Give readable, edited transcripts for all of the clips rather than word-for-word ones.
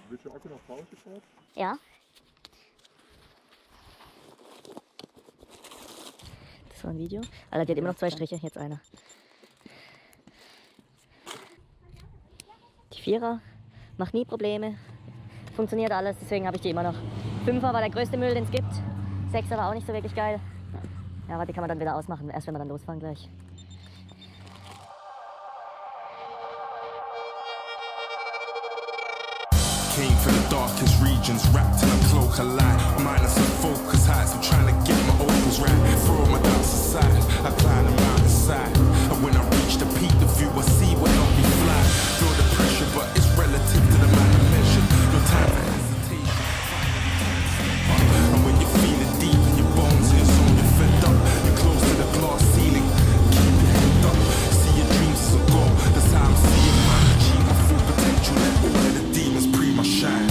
Willst du Akku nach Hause gefahren? Ja. Das war ein Video. Alter, die hat immer noch 2 Striche, jetzt einer. Die 4er macht nie Probleme. Funktioniert alles, deswegen habe ich die immer noch. 5er war der größte Müll, den es gibt. 6er war auch nicht so wirklich geil. Ja, aber die kann man dann wieder ausmachen, erst wenn wir dann losfahren gleich. Came from the darkest regions, wrapped in a cloak of light. Minus the focus heights, I'm trying to get my opals right. Throw my doubts aside, I climb the mountainside. And when I reach the peak, the view I see will help me fly. Feel the pressure, but it's relative to the man I mentioned. No time for hesitation. And when you feel it deep in your bones and your soul, you're fed up. You're close to the glass ceiling, keep your head up. See your dreams as a goal, that's how I'm seeing mine. Achieve my full potential, let all of the demons pre my shine.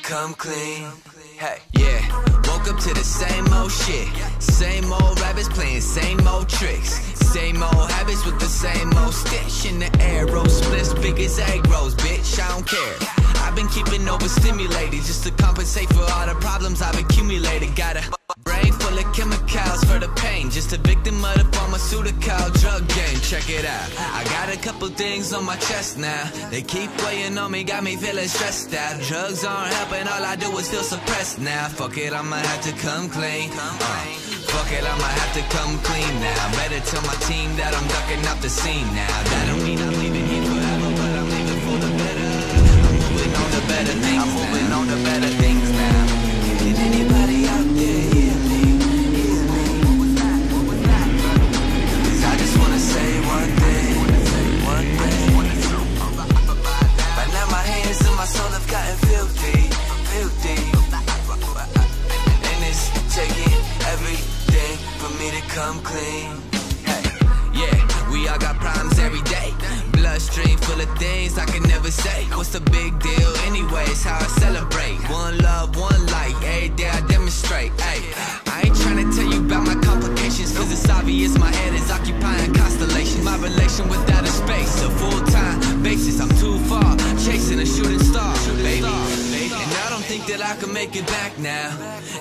Come clean. Hey, yeah. Woke up to the same old shit. Same old rabbits playing same old tricks. Same old habits with the same old stitch in the air. Roll splits big as egg rolls, bitch. I don't care. I've been keeping overstimulated just to compensate for all the problems I've accumulated. Got a brain full of chemicals for the pain. Just a victim of the pharmaceutical drug game. Check it out. I got a couple things on my chest now. They keep weighing on me, got me feeling stressed out. Drugs aren't helping, all I do is feel suppressed now. Fuck it, I'ma have to come clean. Fuck it, I'ma have to come clean now. Better tell my team that I'm ducking off the scene now. That don't mean I'm leaving here forever, but I'm leaving for the better. I'm moving on to better things. I'm moving on to better things now. Can anybody out there hear me? Cause I just wanna say one thing. But now my hands and my soul have gotten filthy. And it's taking everything for me to come clean. Hey. bloodstream full of things I can never say. What's the big deal anyways? How I celebrate. One love, one light, every day I demonstrate. Ay, I ain't trying to tell you about my complications, cause it's obvious my head is occupying constellations. My relation with outer space, a full-time basis. I'm too far, chasing a shooting star, baby. And I don't think that I can make it back now.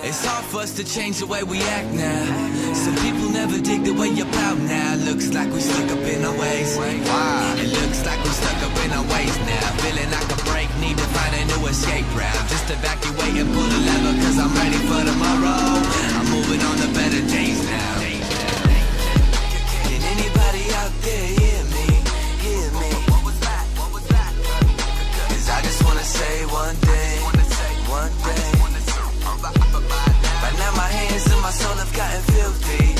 It's hard for us to change the way we act now. Some people never dig the way you're out now. Looks like we stuck up in our ways. Wow. It looks like we stuck up in our ways now. Feeling like a break, need to find a new escape route. Just evacuate and pull the lever, cause I'm ready for tomorrow. I'm moving on to better days now. Can anybody out there hear me? Hear me? What was that? Cause I just wanna say one thing. One thing. Right now my hands and my soul have gotten filthy.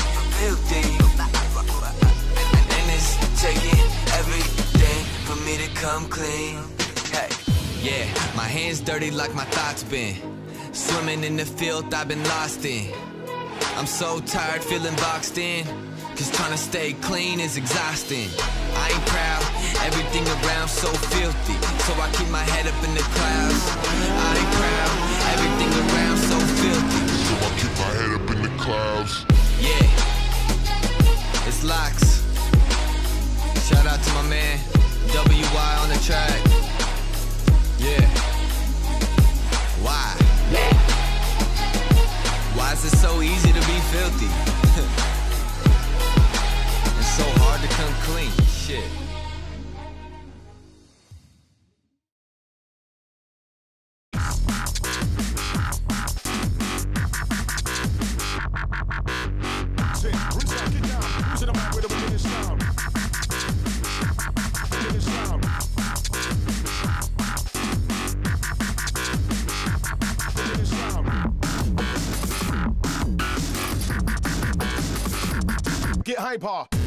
And it's taking everything for me to come clean. Hey, yeah, my hands dirty like my thoughts been. Swimming in the filth I've been lost in. I'm so tired feeling boxed in, cause trying to stay clean is exhausting. I ain't proud, everything around so filthy, so I keep my head up in the clouds. I ain't proud, everything around so filthy, so I keep my head up in the clouds. Yeah, it's Locks. Shout out to my man, WY on the track. Yeah. Why? Why is it so easy to be filthy? It's so hard to come clean. Shit. Get hyper.